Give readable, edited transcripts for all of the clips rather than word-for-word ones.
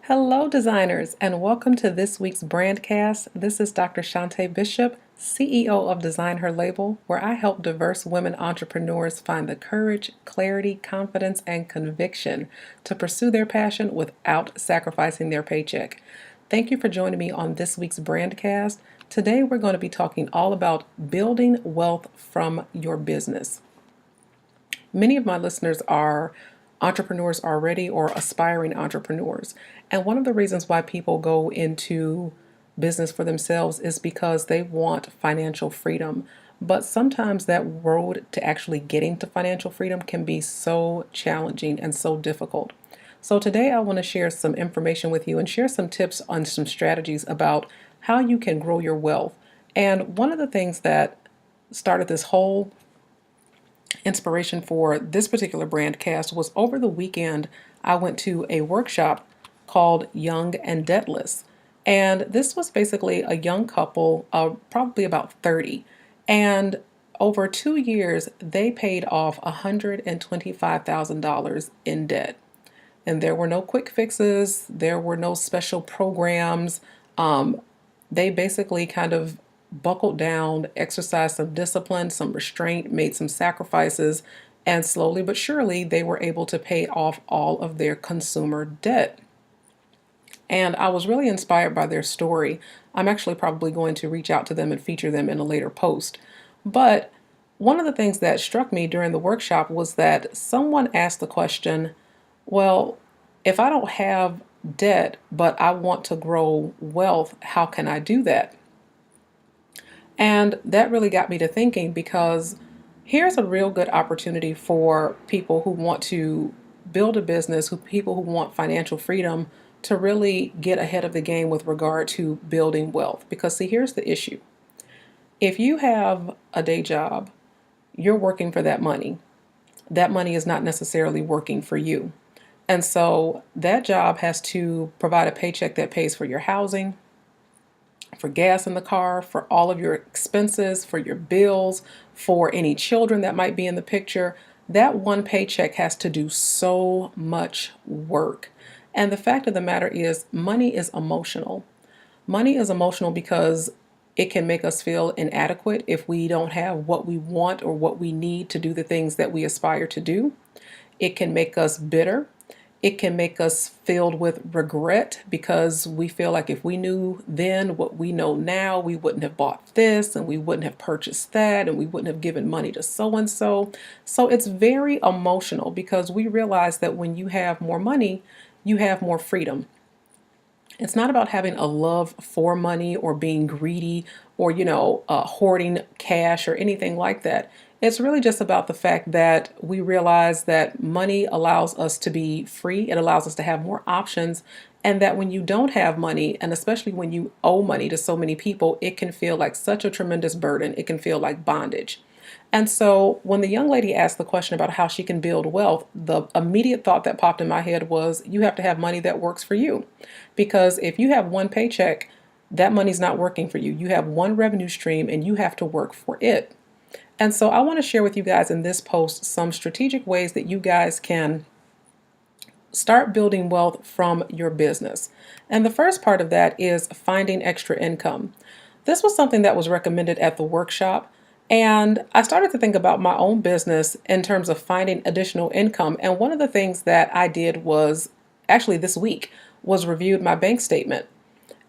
Hello, designers, and welcome to this week's Brandcast. This is Dr. Shantae Bishop, CEO of Design Her Label, where I help diverse women entrepreneurs find the courage, clarity, confidence, and conviction to pursue their passion without sacrificing their paycheck. Thank you for joining me on this week's Brandcast. Today, we're going to be talking all about building wealth from your business. Many of my listeners are entrepreneurs already or aspiring entrepreneurs. And one of the reasons why people go into business for themselves is because they want financial freedom. But sometimes that road to actually getting to financial freedom can be so challenging and so difficult. So today I want to share some information with you and share some tips on some strategies about how you can grow your wealth. And one of the things that started this whole inspiration for this particular brandcast was over the weekend. I went to a workshop called Young and Deadless. And this was basically a young couple, probably about 30. And over 2 years, they paid off $125,000 in debt. And there were no quick fixes, there were no special programs. They basically kind of buckled down, exercised some discipline, some restraint, made some sacrifices, and slowly but surely they were able to pay off all of their consumer debt. And I was really inspired by their story. I'm actually probably going to reach out to them and feature them in a later post. But one of the things that struck me during the workshop was that someone asked the question, well, if I don't have debt, but I want to grow wealth, how can I do that? And that really got me to thinking because here's a real good opportunity for people who want to build a business, people who want financial freedom to really get ahead of the game with regard to building wealth. Because see, here's the issue. If you have a day job, you're working for that money. That money is not necessarily working for you. And so that job has to provide a paycheck that pays for your housing, for gas in the car, for all of your expenses, for your bills, for any children that might be in the picture. That one paycheck has to do so much work. And the fact of the matter is, money is emotional. Money is emotional because it can make us feel inadequate if we don't have what we want or what we need to do the things that we aspire to do. It can make us bitter. It can make us filled with regret because we feel like if we knew then what we know now, we wouldn't have bought this and we wouldn't have purchased that and we wouldn't have given money to so and so. So it's very emotional because we realize that when you have more money, you have more freedom. It's not about having a love for money or being greedy or, hoarding cash or anything like that. It's really just about the fact that we realize that money allows us to be free. It allows us to have more options. And that when you don't have money, and especially when you owe money to so many people, it can feel like such a tremendous burden. It can feel like bondage. And so when the young lady asked the question about how she can build wealth, the immediate thought that popped in my head was you have to have money that works for you. Because if you have one paycheck, that money's not working for you. You have one revenue stream and you have to work for it. And so I want to share with you guys in this post some strategic ways that you guys can start building wealth from your business. And the first part of that is finding extra income. This was something that was recommended at the workshop. And I started to think about my own business in terms of finding additional income. And one of the things that I did was actually this week was reviewed my bank statement.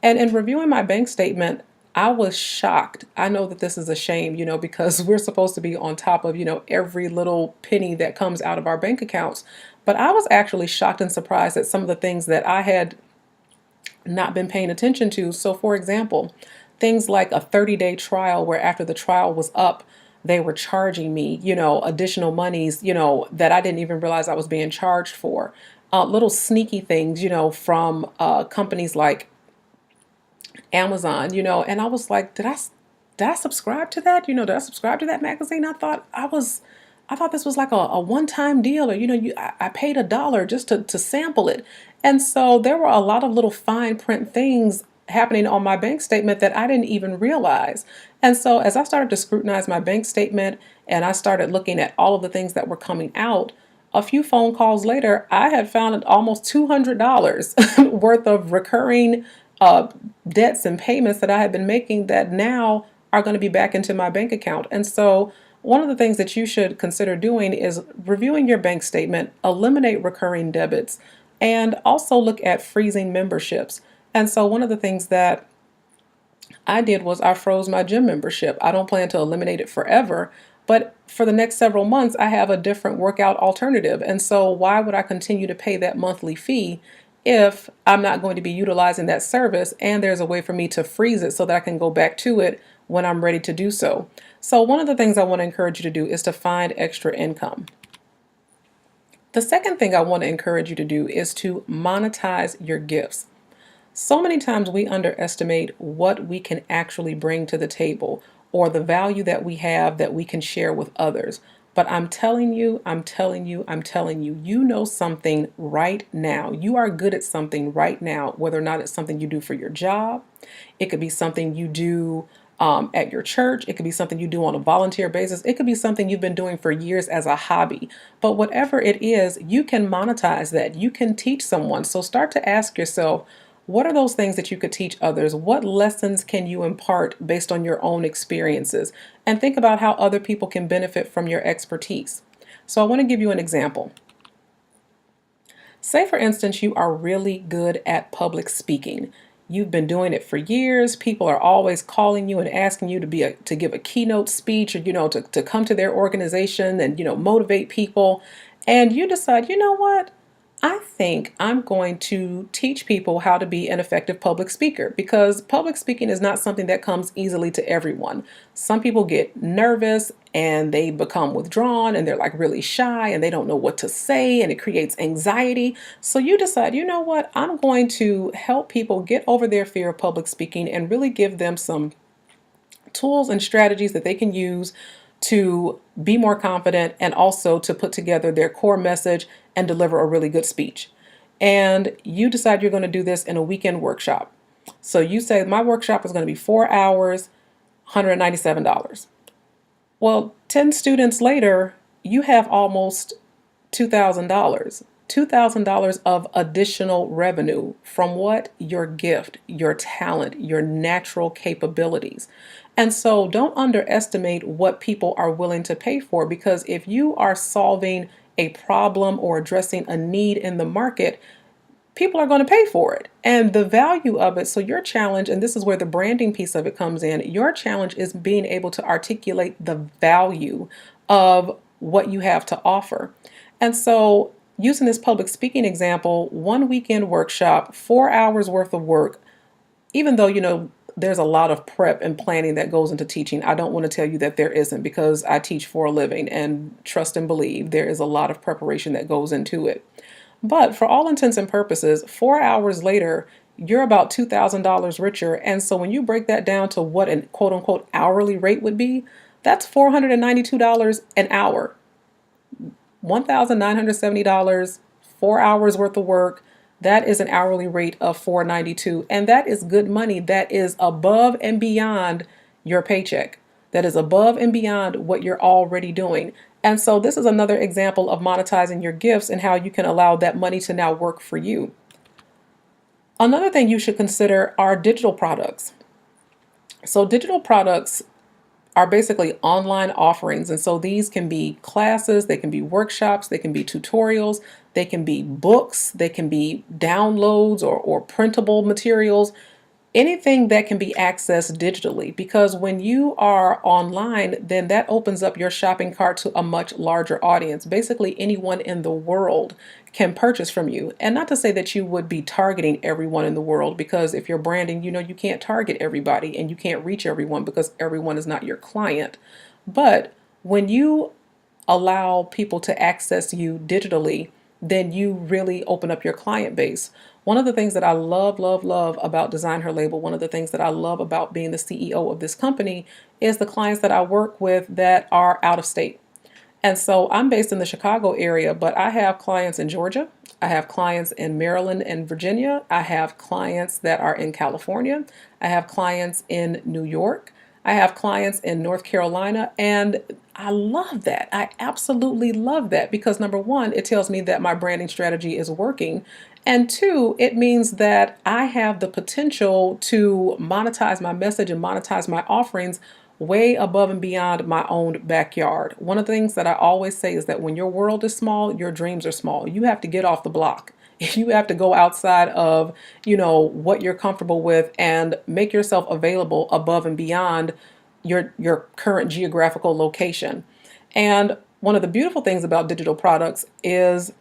And in reviewing my bank statement, I was shocked. I know that this is a shame, because we're supposed to be on top of, every little penny that comes out of our bank accounts. But I was actually shocked and surprised at some of the things that I had not been paying attention to. So for example, things like a 30-day trial where after the trial was up, they were charging me, additional monies, that I didn't even realize I was being charged for. Little sneaky things, from companies like Amazon, and I was like, did I subscribe to that? Did I subscribe to that magazine? I thought this was like a one-time deal, or I paid $1 just to sample it. And so there were a lot of little fine print things happening on my bank statement that I didn't even realize. And so as I started to scrutinize my bank statement and I started looking at all of the things that were coming out, A few phone calls later, I had found almost $200 worth of recurring uh, debts and payments that I had been making that now are going to be back into my bank account. And so, one of the things that you should consider doing is reviewing your bank statement, eliminate recurring debits, and also look at freezing memberships. And so, one of the things that I did was I froze my gym membership. I don't plan to eliminate it forever, but for the next several months, I have a different workout alternative. And so, why would I continue to pay that monthly fee if I'm not going to be utilizing that service and there's a way for me to freeze it so that I can go back to it when I'm ready to do so? So, one of the things I want to encourage you to do is to find extra income. The second thing I want to encourage you to do is to monetize your gifts. So many times we underestimate what we can actually bring to the table or the value that we have that we can share with others. But I'm telling you, you know something right now. You are good at something right now, whether or not it's something you do for your job. It could be something you do at your church. It could be something you do on a volunteer basis. It could be something you've been doing for years as a hobby. But whatever it is, you can monetize that. You can teach someone. So start to ask yourself, what are those things that you could teach others? What lessons can you impart based on your own experiences? And think about how other people can benefit from your expertise. So I want to give you an example. Say, for instance, you are really good at public speaking. You've been doing it for years. People are always calling you and asking you to give a keynote speech or, to come to their organization and, motivate people. And you decide, you know what? I think I'm going to teach people how to be an effective public speaker because public speaking is not something that comes easily to everyone. Some people get nervous and they become withdrawn and they're like really shy and they don't know what to say and it creates anxiety. So you decide, you know what? I'm going to help people get over their fear of public speaking and really give them some tools and strategies that they can use to be more confident and also to put together their core message and deliver a really good speech. And you decide you're going to do this in a weekend workshop. So you say, my workshop is going to be 4 hours, $197. Well, 10 students later, you have almost $2,000. $2,000 of additional revenue from what? Your gift, your talent, your natural capabilities. And so don't underestimate what people are willing to pay for because if you are solving a problem or addressing a need in the market, people are going to pay for it. And the value of it, so your challenge, and this is where the branding piece of it comes in, your challenge is being able to articulate the value of what you have to offer. And so using this public speaking example, one weekend workshop, 4 hours worth of work, even though, there's a lot of prep and planning that goes into teaching. I don't want to tell you that there isn't because I teach for a living and trust and believe there is a lot of preparation that goes into it. But for all intents and purposes, 4 hours later, you're about $2,000 richer. And so when you break that down to what an quote unquote hourly rate would be, that's $492 an hour. $1,970, 4 hours worth of work. That is an hourly rate of $492. And that is good money. That is above and beyond your paycheck. That is above and beyond what you're already doing. And so this is another example of monetizing your gifts and how you can allow that money to now work for you. Another thing you should consider are digital products. So digital products are basically online offerings. And so these can be classes, they can be workshops, they can be tutorials, they can be books, they can be downloads or printable materials, anything that can be accessed digitally. Because when you are online, then that opens up your shopping cart to a much larger audience. Basically, anyone in the world can purchase from you. And not to say that you would be targeting everyone in the world, because if you're branding, you can't target everybody and you can't reach everyone because everyone is not your client. But when you allow people to access you digitally, then you really open up your client base. One of the things that I love, love, love about Design Her Label, one of the things that I love about being the CEO of this company is the clients that I work with that are out of state. And so I'm based in the Chicago area, but I have clients in Georgia. I have clients in Maryland and Virginia. I have clients that are in California. I have clients in New York. I have clients in North Carolina, and I love that. I absolutely love that because number one, it tells me that my branding strategy is working. And two, it means that I have the potential to monetize my message and monetize my offerings way above and beyond my own backyard. One of the things that I always say is that when your world is small, your dreams are small. You have to get off the block. You have to go outside of, what you're comfortable with and make yourself available above and beyond your current geographical location. And one of the beautiful things about digital products is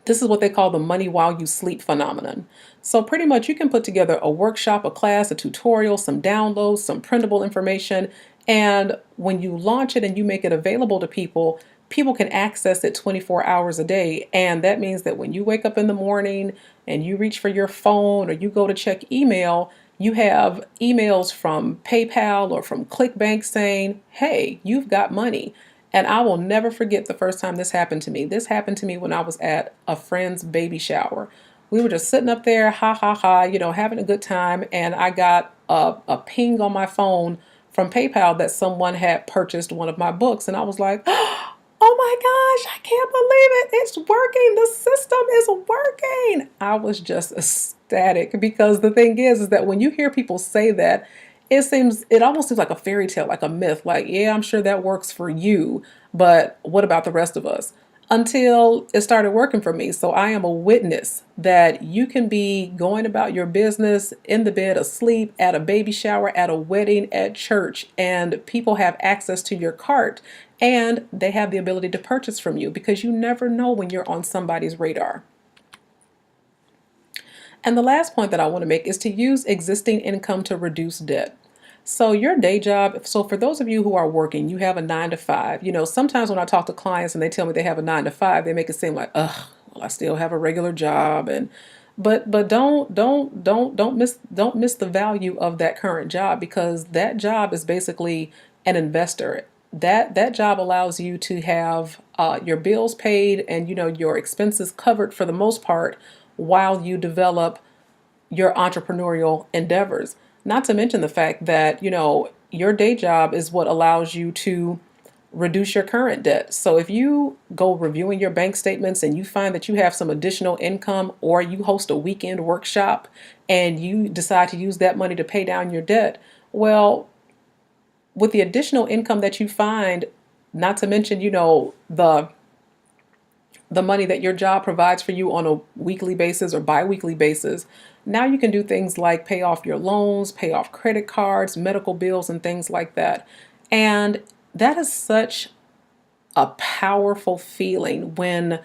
this is what they call the money while you sleep phenomenon. So pretty much you can put together a workshop, a class, a tutorial, some downloads, some printable information, and when you launch it and you make it available to people, people can access it 24 hours a day. And that means that when you wake up in the morning and you reach for your phone or you go to check email, you have emails from PayPal or from ClickBank saying, hey, you've got money. And I will never forget the first time this happened to me. This happened to me when I was at a friend's baby shower. We were just sitting up there, ha ha ha, having a good time. And I got a ping on my phone from PayPal that someone had purchased one of my books. And I was like, oh my gosh, I can't believe it. It's working. The system is working. I was just ecstatic because the thing is that when you hear people say that, it almost seems like a fairy tale, like a myth. Like, yeah, I'm sure that works for you, but what about the rest of us? Until it started working for me. So I am a witness that you can be going about your business in the bed, asleep, at a baby shower, at a wedding, at church, and people have access to your cart and they have the ability to purchase from you because you never know when you're on somebody's radar. And the last point that I want to make is to use existing income to reduce debt. So your day job, so for those of you who are working, you have a 9 to 5. Sometimes when I talk to clients and they tell me they have a 9 to 5, they make it seem like, ugh, well, I still have a regular job. But don't miss the value of that current job because that job is basically an investor. That job allows you to have your bills paid and your expenses covered for the most part while you develop your entrepreneurial endeavors. Not to mention the fact that, your day job is what allows you to reduce your current debt. So if you go reviewing your bank statements and you find that you have some additional income or you host a weekend workshop and you decide to use that money to pay down your debt, well, with the additional income that you find, not to mention, the money that your job provides for you on a weekly basis or bi-weekly basis, now you can do things like pay off your loans, pay off credit cards, medical bills, and things like that. And that is such a powerful feeling when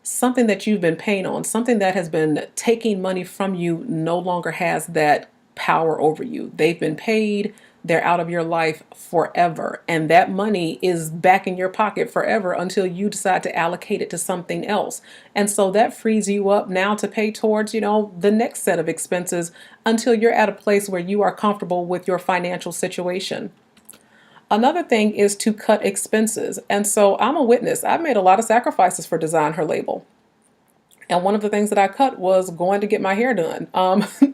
something that you've been paying on, something that has been taking money from you, no longer has that power over you. They've been paid, they're out of your life forever. And that money is back in your pocket forever until you decide to allocate it to something else. And so that frees you up now to pay towards, the next set of expenses until you're at a place where you are comfortable with your financial situation. Another thing is to cut expenses. And so I'm a witness. I've made a lot of sacrifices for Design Her Label. And one of the things that I cut was going to get my hair done.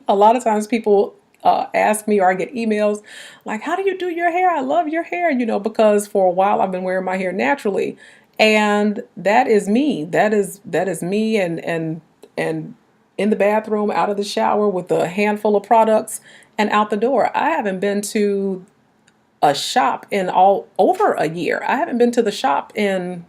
A lot of times people ask me or I get emails like, how do you do your hair? I love your hair, because for a while I've been wearing my hair naturally. And that is me. That is me and in the bathroom, out of the shower with a handful of products and out the door. I haven't been to a shop in all over a year. I haven't been to the shop in,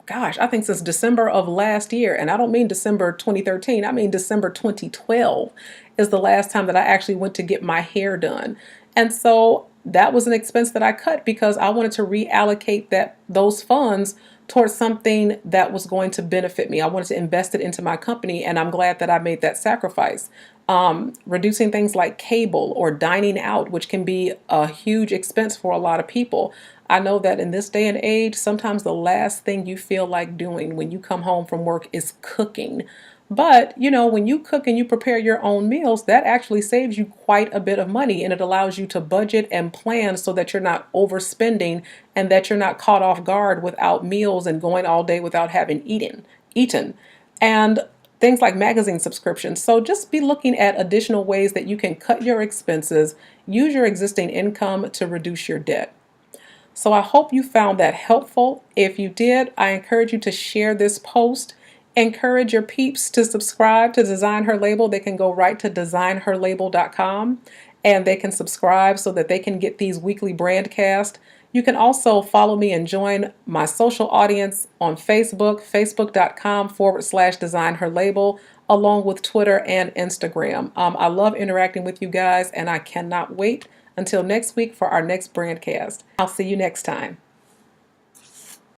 gosh, I think since December of last year. And I don't mean December 2013. I mean December 2012 is the last time that I actually went to get my hair done. And so that was an expense that I cut because I wanted to reallocate those funds towards something that was going to benefit me. I wanted to invest it into my company, and I'm glad that I made that sacrifice. Reducing things like cable or dining out, which can be a huge expense for a lot of people. I know that in this day and age, sometimes the last thing you feel like doing when you come home from work is cooking. But, when you cook and you prepare your own meals, that actually saves you quite a bit of money and it allows you to budget and plan so that you're not overspending and that you're not caught off guard without meals and going all day without having eaten. And things like magazine subscriptions. So just be looking at additional ways that you can cut your expenses, use your existing income to reduce your debt. So I hope you found that helpful. If you did, I encourage you to share this post. Encourage your peeps to subscribe to Design Her Label. They can go right to designherlabel.com and they can subscribe so that they can get these weekly brandcasts. You can also follow me and join my social audience on Facebook, facebook.com/Design Her Label, along with Twitter and Instagram. I love interacting with you guys, and I cannot wait until next week for our next brandcast. I'll see you next time.